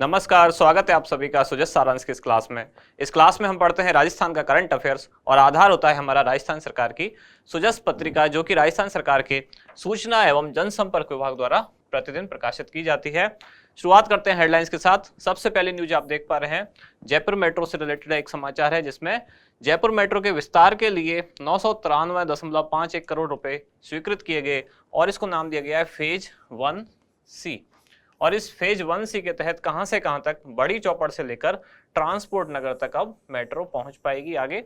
नमस्कार, स्वागत है आप सभी का सुजस सारांश की इस क्लास में। इस क्लास में हम पढ़ते हैं राजस्थान का करंट अफेयर्स और आधार होता है हमारा राजस्थान सरकार की सुजस पत्रिका, जो कि राजस्थान सरकार के सूचना एवं जनसंपर्क विभाग द्वारा प्रतिदिन प्रकाशित की जाती है। शुरुआत करते हैं हेडलाइंस के साथ। सबसे पहली न्यूज आप देख पा रहे हैं, जयपुर मेट्रो से रिलेटेड एक समाचार है, जिसमें जयपुर मेट्रो के विस्तार के लिए 993.51 करोड़ रुपए स्वीकृत किए गए और इसको नाम दिया गया है फेज 1C। और इस फेज 1C के तहत कहां से कहां तक बड़ी चौपड़ से लेकर ट्रांसपोर्ट नगर तक अब मेट्रो पहुंच पाएगी। आगे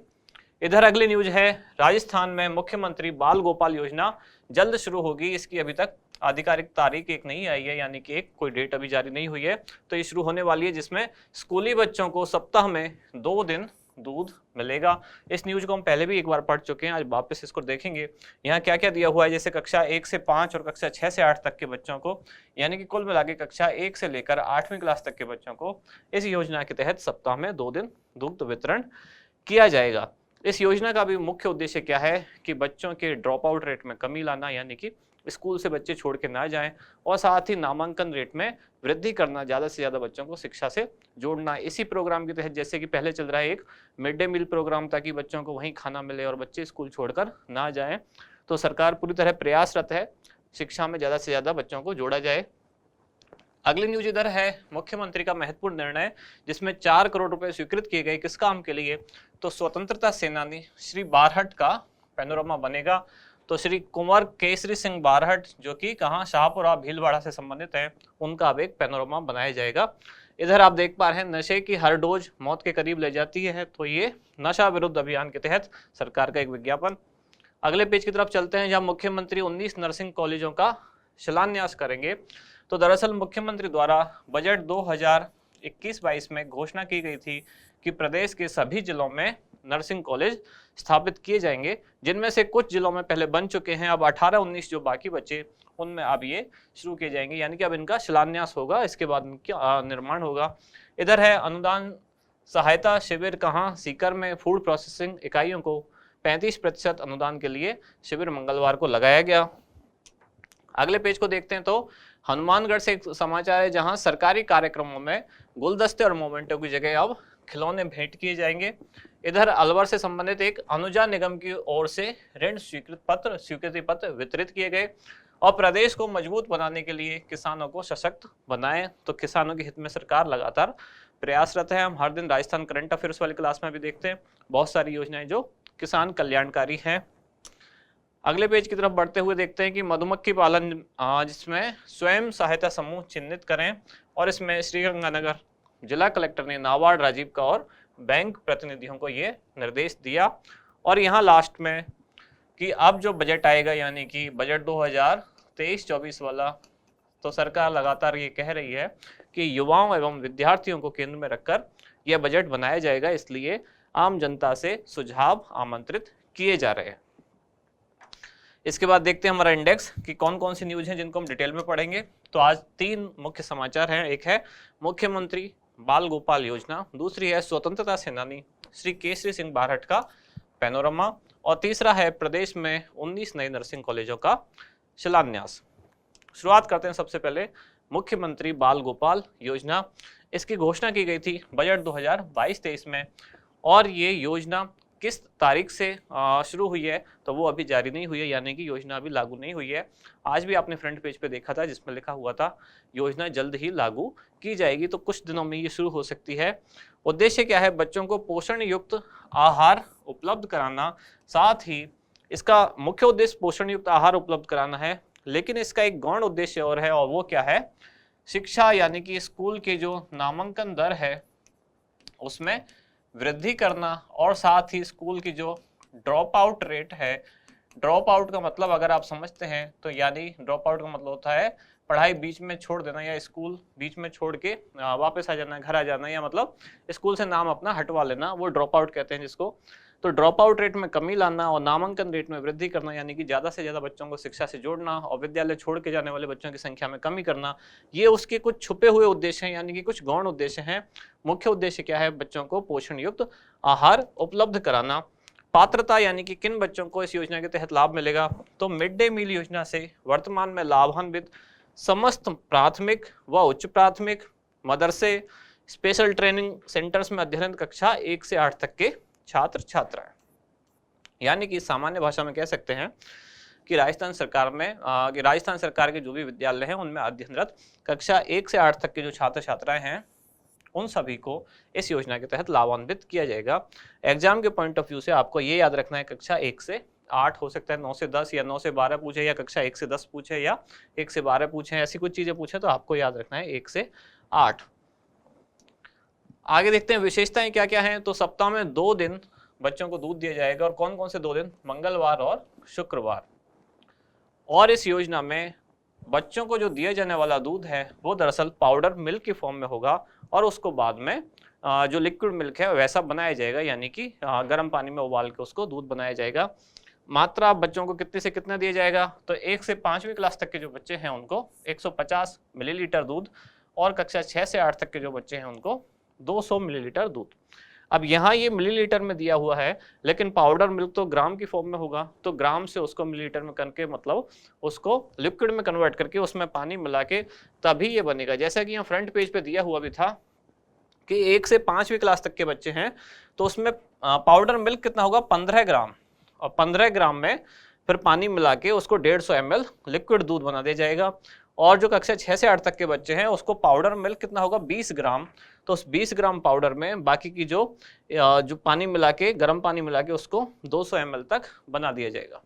इधर अगली न्यूज है, राजस्थान में मुख्यमंत्री बाल गोपाल योजना जल्द शुरू होगी। इसकी अभी तक आधिकारिक तारीख एक नहीं आई है, यानी कि एक कोई डेट अभी जारी नहीं हुई है, तो ये शुरू होने वाली है, जिसमें स्कूली बच्चों को सप्ताह में 2 दिन दूध मिलेगा। इस न्यूज को हम पहले भी एक बार पढ़ चुके हैं, आज वापस इसको देखेंगे। यहाँ क्या क्या दिया हुआ है, जैसे कक्षा 1 से 5 और कक्षा 6 से 8 तक के बच्चों को, यानी कि कुल मिला के कक्षा 1 से लेकर 8वीं क्लास तक के बच्चों को इस योजना के तहत सप्ताह में 2 दिन दुग्ध वितरण किया जाएगा। इस योजना का भी मुख्य उद्देश्य क्या है कि बच्चों के ड्रॉप आउट रेट में कमी लाना, यानी कि स्कूल से बच्चे छोड़ के ना जाएं, और साथ ही नामांकन रेट में वृद्धि करना, ज़्यादा से ज़्यादा बच्चों को शिक्षा से जोड़ना। इसी प्रोग्राम के तहत जैसे कि पहले चल रहा है एक मिड डे मील प्रोग्राम, ताकि बच्चों को वहीं खाना मिले और बच्चे स्कूल छोड़कर ना जाएं, तो सरकार पूरी तरह प्रयासरत है शिक्षा में ज़्यादा से ज़्यादा बच्चों को जोड़ा जाए। अगली न्यूज इधर है, मुख्यमंत्री का महत्वपूर्ण निर्णय, जिसमें 4 करोड़ रुपए स्वीकृत किए गए। किस काम के लिए? तो स्वतंत्रता सेनानी श्री बारहट का पैनोरमा बनेगा। तो श्री कुंवर केसरी सिंह बारहट, जो कि कहाँ शाहपुरा भीलवाड़ा से संबंधित है, उनका अब एक पैनोरमा बनाया जाएगा। इधर आप देख पा रहे हैं, नशे की हर डोज मौत के करीब ले जाती है, तो ये नशा विरुद्ध अभियान के तहत सरकार का एक विज्ञापन। अगले पेज की तरफ चलते हैं, जहाँ मुख्यमंत्री 19 नर्सिंग कॉलेजों का शिलान्यास करेंगे। तो दरअसल मुख्यमंत्री द्वारा बजट 2021-22 में घोषणा की गई थी कि प्रदेश के सभी जिलों में नर्सिंग कॉलेज स्थापित किए जाएंगे, जिनमें से कुछ जिलों में पहले बन चुके हैं। अब 18-19 जो बाकी बचे, उनमें अब ये शुरू किए जाएंगे, यानी कि अब इनका शिलान्यास होगा, इसके बाद इनका निर्माण होगा। इधर है अनुदान सहायता शिविर, कहाँ? सीकर में फूड प्रोसेसिंग इकाइयों को 35% अनुदान के लिए शिविर मंगलवार को लगाया गया। अगले पेज को देखते हैं, तो हनुमानगढ़ से एक समाचार है, जहां सरकारी कार्यक्रमों में गुलदस्ते और मोमेंटो की जगह अब खिलौने भेंट किए जाएंगे। इधर अलवर से संबंधित एक अनुजा निगम की ओर से ऋण स्वीकृति पत्र वितरित किए गए। और प्रदेश को मजबूत बनाने के लिए किसानों को सशक्त बनाएं, तो किसानों के हित में सरकार लगातार प्रयासरत है। हम हर दिन राजस्थान करंट अफेयर्स वाली क्लास में भी देखते हैं बहुत सारी योजनाएं जो किसान कल्याणकारी हैं। अगले पेज की तरफ बढ़ते हुए देखते हैं कि मधुमक्खी पालन, जिसमें स्वयं सहायता समूह चिन्हित करें, और इसमें श्रीगंगानगर जिला कलेक्टर ने नाबार्ड राजीव का और बैंक प्रतिनिधियों को ये निर्देश दिया। और यहाँ लास्ट में कि अब जो बजट आएगा, यानी कि बजट 2023-24 वाला, तो सरकार लगातार ये कह रही है कि युवाओं एवं विद्यार्थियों को केंद्र में रखकर यह बजट बनाया जाएगा, इसलिए आम जनता से सुझाव आमंत्रित किए जा रहे हैं। इसके बाद देखते हैं हमारा इंडेक्स कि कौन कौन सी न्यूज हैं जिनको हम डिटेल में पढ़ेंगे। तो आज 3 मुख्य समाचार हैं। एक है मुख्यमंत्री बाल गोपाल योजना, दूसरी है स्वतंत्रता सेनानी श्री केसरी सिंह बारहट का पैनोरमा, और तीसरा है प्रदेश में 19 नए नर्सिंग कॉलेजों का शिलान्यास। शुरुआत करते हैं सबसे पहले मुख्यमंत्री बाल गोपाल योजना। इसकी घोषणा की गई थी बजट 2022-23 में, और ये योजना किस तारीख से शुरू हुई है तो वो अभी जारी नहीं हुई है, यानी कि योजना अभी लागू नहीं हुई है। आज भी आपने फ्रंट पेज पे देखा था, जिसमें लिखा हुआ था योजना जल्द ही लागू की जाएगी, तो कुछ दिनों में ये शुरू हो सकती है। उद्देश्य क्या है? बच्चों को पोषण युक्त आहार उपलब्ध कराना। साथ ही इसका मुख्य उद्देश्य पोषण युक्त आहार उपलब्ध कराना है, लेकिन इसका एक गौण उद्देश्य और है, और वो क्या है? शिक्षा, यानी कि स्कूल के जो नामांकन दर है उसमें वृद्धि करना, और साथ ही स्कूल की जो ड्रॉप आउट रेट है, ड्रॉप आउट का मतलब अगर आप समझते हैं तो, यानी ड्रॉप आउट का मतलब होता है पढ़ाई बीच में छोड़ देना, या स्कूल बीच में छोड़ के वापस आ जाना, घर आ जाना, या मतलब स्कूल से नाम अपना हटवा लेना, वो ड्रॉप आउट कहते हैं जिसको। तो ड्रॉप आउट रेट में कमी लाना और नामांकन रेट में वृद्धि करना, यानी कि ज़्यादा से ज़्यादा बच्चों को शिक्षा से जोड़ना और विद्यालय छोड़ के जाने वाले बच्चों की संख्या में कमी करना, ये उसके कुछ छुपे हुए उद्देश्य हैं, यानी कि कुछ गौण उद्देश्य हैं। मुख्य उद्देश्य क्या है? बच्चों को पोषण युक्त आहार उपलब्ध कराना। पात्रता, यानी कि किन बच्चों को इस योजना के तहत लाभ मिलेगा? तो मिड डे मील योजना से वर्तमान में लाभान्वित समस्त प्राथमिक व उच्च प्राथमिक, मदरसे, स्पेशल ट्रेनिंग सेंटर्स में अध्ययनरत कक्षा 1 से 8 तक के छात्र छात्राएं। यानी कि सामान्य भाषा में कह सकते हैं कि राजस्थान सरकार के जो भी विद्यालय हैं उनमें अध्ययनरत कक्षा 1 से 8 तक के जो छात्र छात्राएं हैं उन सभी को इस योजना के तहत लाभान्वित किया जाएगा। एग्जाम के पॉइंट ऑफ व्यू से आपको ये याद रखना है, कक्षा 1 से 8 हो सकता है, 9 से 10 या 9 से 12 पूछे, या कक्षा 1 से 10 पूछे, या 1 से 12 पूछे, ऐसी कुछ चीजें पूछे तो आपको याद रखना है 1 से 8। आगे देखते हैं विशेषताएं क्या क्या हैं। तो सप्ताह में 2 दिन बच्चों को दूध दिया जाएगा, और कौन कौन से 2 दिन? मंगलवार और शुक्रवार। और इस योजना में बच्चों को जो दिया जाने वाला दूध है वो दरअसल पाउडर मिल्क की फॉर्म में होगा, और उसको बाद में जो लिक्विड मिल्क है वैसा बनाया जाएगा, यानी कि गर्म पानी में उबाल के उसको दूध बनाया जाएगा। मात्रा बच्चों को कितने से कितना दिया जाएगा? तो 1 से 5वीं क्लास तक के जो बच्चे हैं उनको 150 मिलीलीटर दूध, और कक्षा 6 से 8 तक के जो बच्चे हैं उनको 200 मिलीलीटर दूध। अब यहाँ ये मिलीलीटर में दिया हुआ है, लेकिन पाउडर मिल्क तो ग्राम की फॉर्म में होगा, तो ग्राम से उसको मिलीलीटर में करके मतलब उसको लिक्विड में कन्वर्ट करके उसमें पानी मिला के तभी ये बनेगा। जैसा कि यहाँ फ्रंट पेज पे दिया हुआ भी था कि 1 से 5वीं क्लास तक के बच्चे हैं तो उसमें पाउडर मिल्क कितना होगा? 15 ग्राम, और 15 ग्राम में फिर पानी मिला के उसको 150 ml लिक्विड दूध बना दिया जाएगा। और जो कक्षा 6 से 8 तक के बच्चे हैं उसको पाउडर मिल्क कितना होगा? 20 ग्राम, तो उस 20 ग्राम पाउडर में बाकी की जो पानी मिला के, गर्म पानी मिला के उसको 200 ml तक बना दिया जाएगा।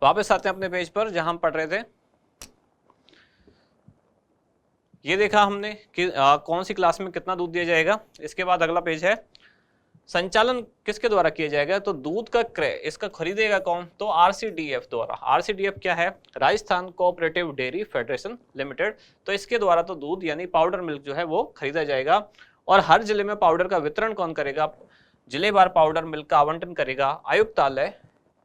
वापस आते हैं अपने पेज पर जहां हम पढ़ रहे थे। ये देखा हमने कि कौन सी क्लास में कितना दूध दिया जाएगा। इसके बाद अगला पेज है संचालन किसके द्वारा किया जाएगा? तो दूध का क्रय इसका खरीदेगा कौन? तो आरसीडीएफ द्वारा। आरसीडीएफ क्या है? Rajasthan cooperative dairy federation limited. तो इसके द्वारा तो दूध यानी पाउडर मिल्क जो है वो खरीदा जाएगा। और हर जिले में पाउडर का वितरण कौन करेगा? जिलेवार पाउडर मिल्क का आवंटन करेगा आयुक्तालय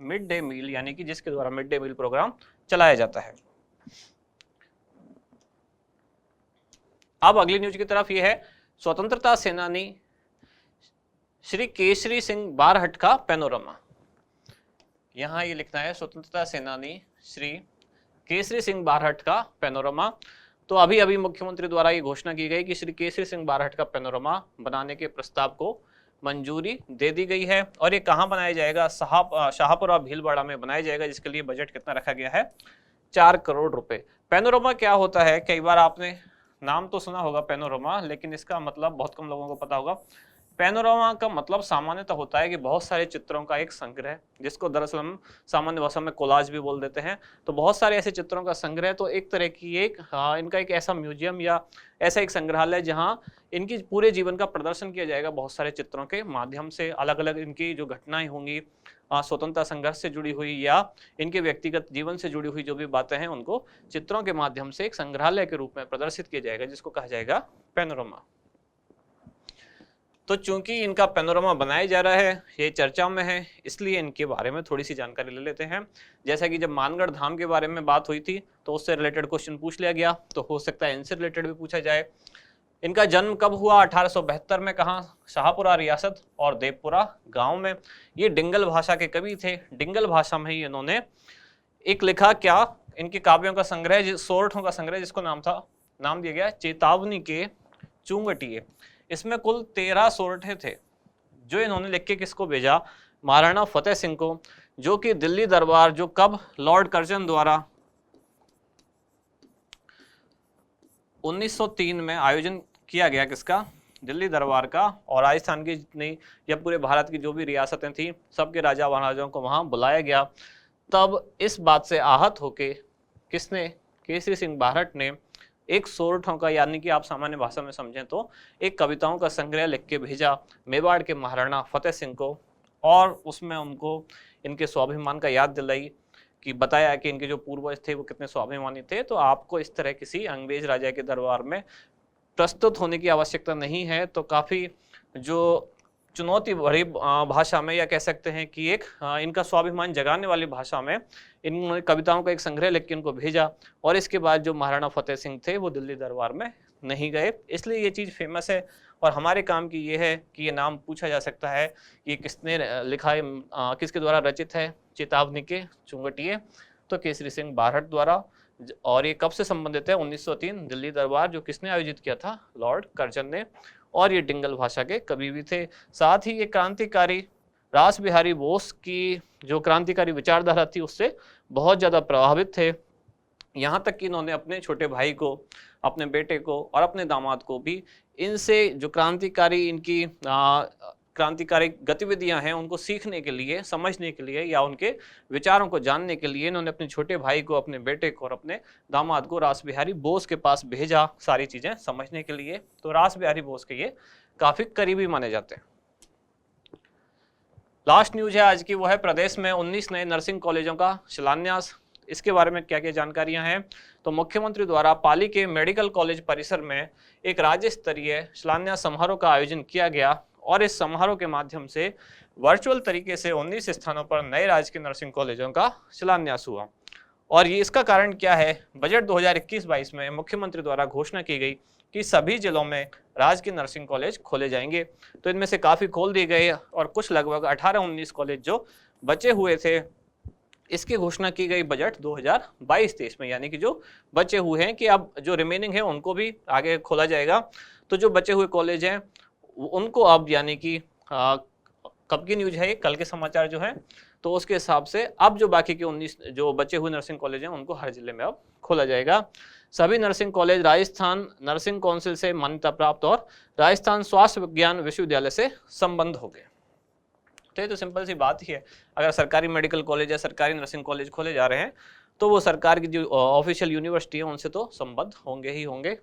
मिड डे मील, यानी कि जिसके द्वारा मिड डे मील प्रोग्राम चलाया जाता है। अब अगली न्यूज की तरफ ये है स्वतंत्रता सेनानी श्री केसरी सिंह बारहट का पैनोरमा। यहाँ ये लिखना है स्वतंत्रता सेनानी श्री केसरी सिंह बारहट का पैनोरमा। तो अभी अभी मुख्यमंत्री द्वारा ये घोषणा की गई कि श्री केसरी सिंह बारहट का पैनोरमा बनाने के प्रस्ताव को मंजूरी दे दी गई है। और ये कहाँ बनाया जाएगा? शाहपुरा भीलवाड़ा में बनाया जाएगा, जिसके लिए बजट कितना रखा गया है? 4 करोड़ रुपए। पैनोरमा क्या होता है? कई बार आपने नाम तो सुना होगा पैनोरमा, लेकिन इसका मतलब बहुत कम लोगों को पता होगा। पैनोरामा का मतलब सामान्यतः होता है कि बहुत सारे चित्रों का एक संग्रह, जिसको दरअसल हम सामान्य भाषा में कोलाज भी बोल देते हैं। तो बहुत सारे ऐसे चित्रों का संग्रह, तो एक तरह की इनका एक ऐसा म्यूजियम या ऐसा एक संग्रहालय जहां इनकी पूरे जीवन का प्रदर्शन किया जाएगा बहुत सारे चित्रों के माध्यम से। अलग अलग इनकी जो घटनाएं होंगी स्वतंत्रता संघर्ष से जुड़ी हुई या इनके व्यक्तिगत जीवन से जुड़ी हुई जो भी बातें हैं उनको चित्रों के माध्यम से एक संग्रहालय के रूप में प्रदर्शित किया जाएगा, जिसको कहा जाएगा पैनोरामा। तो चूंकि इनका पैनोरामा बनाया जा रहा है, ये चर्चा में है, इसलिए इनके बारे में थोड़ी सी जानकारी ले लेते हैं। जैसा कि जब मानगढ़ धाम के बारे में बात हुई थी तो उससे रिलेटेड क्वेश्चन पूछ लिया गया, तो हो सकता है इनसे रिलेटेड भी पूछा जाए। इनका जन्म कब हुआ? 1872 में। कहाँ? शाहपुरा रियासत और देवपुरा गांव में। ये डिंगल भाषा के कवि थे। डिंगल भाषा में ही इन्होंने एक लिखा, क्या इनके काव्यों का संग्रह, सोरठों का संग्रह, जिसको नाम दिया गया चेतावनी के चुंगटिए। इसमें कुल 13 सोरठे थे जो इन्होंने लिख के किसको भेजा? महाराणा फतेह सिंह को, जो कि दिल्ली दरबार, जो कब? लॉर्ड कर्जन द्वारा 1903 में आयोजन किया गया। किसका? दिल्ली दरबार का। और राजस्थान की जितनी या पूरे भारत की जो भी रियासतें थी, सबके राजा महाराजाओं को वहां बुलाया गया। तब इस बात से आहत होके किसने? केसरी सिंह बारहट ने एक सोरठों का, यानी कि आप सामान्य भाषा में समझें तो एक कविताओं का संग्रह लिख के भेजा मेवाड़ के महाराणा फतेह सिंह को, और उसमें उनको इनके स्वाभिमान का याद दिलाई, कि बताया कि इनके जो पूर्वज थे वो कितने स्वाभिमानी थे। तो आपको इस तरह किसी अंग्रेज राजा के दरबार में प्रस्तुत होने की आवश्यकता नहीं है। तो काफ़ी जो चुनौती भरी भाषा में, या कह सकते हैं कि एक इनका स्वाभिमान जगाने वाली भाषा में, इन कविताओं का एक संग्रह लिख के इनको भेजा। और इसके बाद जो महाराणा फतेह सिंह थे वो दिल्ली दरबार में नहीं गए, इसलिए ये चीज़ फेमस है। और हमारे काम की ये है कि ये नाम पूछा जा सकता है, ये किसने लिखा है, किसके द्वारा रचित है? चेतावनी के चुंगटिए, तो केसरी सिंह बारहट द्वारा, और ये कब से संबंधित है? 1903 दिल्ली दरबार, जो किसने आयोजित किया था? लॉर्ड कर्जन ने। और ये डिंगल भाषा के कवि भी थे। साथ ही ये क्रांतिकारी रास बिहारी बोस की जो क्रांतिकारी विचारधारा थी उससे बहुत ज़्यादा प्रभावित थे। यहाँ तक कि इन्होंने अपने छोटे भाई को, अपने बेटे को और अपने दामाद को भी इनसे जो क्रांतिकारी इनकी क्रांतिकारी गतिविधियां हैं उनको सीखने के लिए, समझने के लिए या उनके विचारों को जानने के लिए इन्होंने अपने छोटे भाई को, अपने बेटे को और अपने दामाद को रास बिहारी बोस के पास भेजा सारी चीजें समझने के लिए। तो रास बिहारी बोस के ये काफी करीबी माने जाते हैं। लास्ट न्यूज है आज की, वो है प्रदेश में 19 नए नर्सिंग कॉलेजों का शिलान्यास। इसके बारे में क्या क्या जानकारियां हैं? तो मुख्यमंत्री द्वारा पाली के मेडिकल कॉलेज परिसर में एक राज्य स्तरीय शिलान्यास समारोह का आयोजन किया गया और इस समारोह के माध्यम से वर्चुअल तरीके से 19 स्थानों पर नए राजकीय नर्सिंग कॉलेजों का शिलान्यास हुआ। और ये इसका कारण क्या है? बजट 2021-22 में मुख्यमंत्री द्वारा घोषणा की गई कि सभी जिलों में राजकीय नर्सिंग कॉलेज खोले जाएंगे। तो इनमें से काफ़ी खोल दिए गए और कुछ लगभग 18-19 कॉलेज जो बचे हुए थे इसकी घोषणा की गई बजट 2022-23 में, यानी कि जो बचे हुए हैं कि अब जो रिमेनिंग है उनको भी आगे खोला जाएगा। तो जो बचे हुए कॉलेज हैं उनको अब, यानी कि कब की न्यूज है ये, कल के समाचार जो है, तो उसके हिसाब से अब जो बाकी के 19 जो बचे हुए नर्सिंग कॉलेज हैं उनको हर जिले में अब खोला जाएगा। सभी nursing college Rajasthan nursing council से मान्यता प्राप्त और राजस्थान स्वास्थ्य विज्ञान विश्वविद्यालय से संबद्ध हो गए। तो ये तो सिंपल सी बात ही है, अगर सरकारी मेडिकल कॉलेज या सरकारी नर्सिंग कॉलेज खोले जा रहे हैं तो वो सरकार की जो ऑफिशियल यूनिवर्सिटी है उनसे तो संबद्ध होंगे ही होंगे।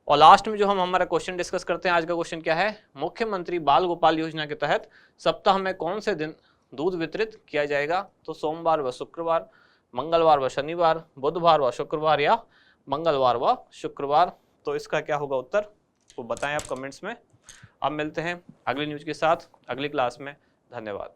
और लास्ट में जो हम हमारा क्वेश्चन डिस्कस करते हैं, आज का क्वेश्चन क्या है? मुख्यमंत्री बाल गोपाल योजना के तहत सप्ताह में कौन से दिन दूध वितरित किया जाएगा? तो सोमवार व शुक्रवार, मंगलवार व शनिवार, बुधवार व शुक्रवार या मंगलवार व शुक्रवार। तो इसका क्या होगा उत्तर, वो बताएं आप कमेंट्स में। अब मिलते हैं अगली न्यूज के साथ अगली क्लास में। धन्यवाद।